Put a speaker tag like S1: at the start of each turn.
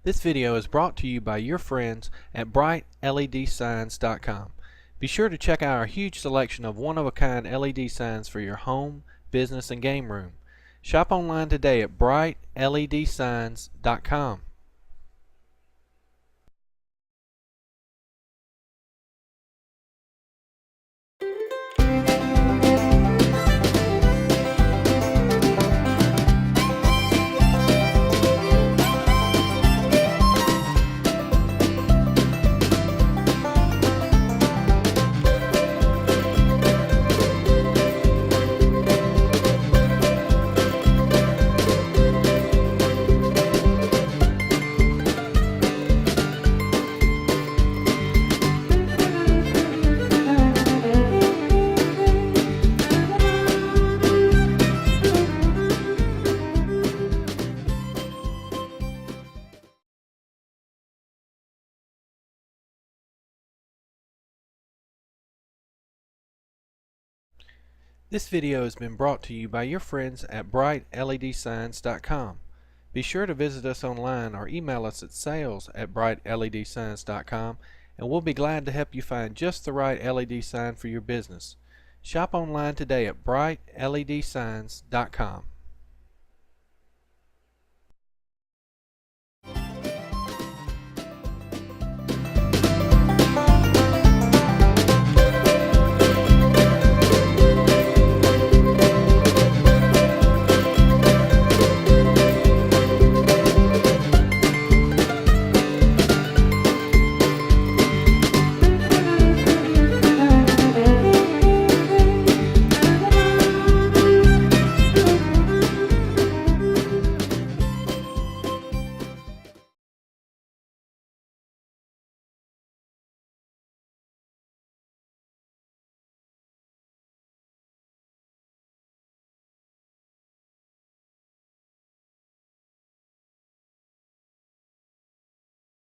S1: This video is brought to you by your friends at brightledsigns.com. Be sure to check out our huge selection of one-of-a-kind LED signs for your home, business, and game room. Shop online today at brightledsigns.com. This video has been brought to you by your friends at brightledsigns.com. Be sure to visit us online or email us at sales@brightledsigns.com, and we'll be glad to help you find just the right LED sign for your business. Shop online today at brightledsigns.com.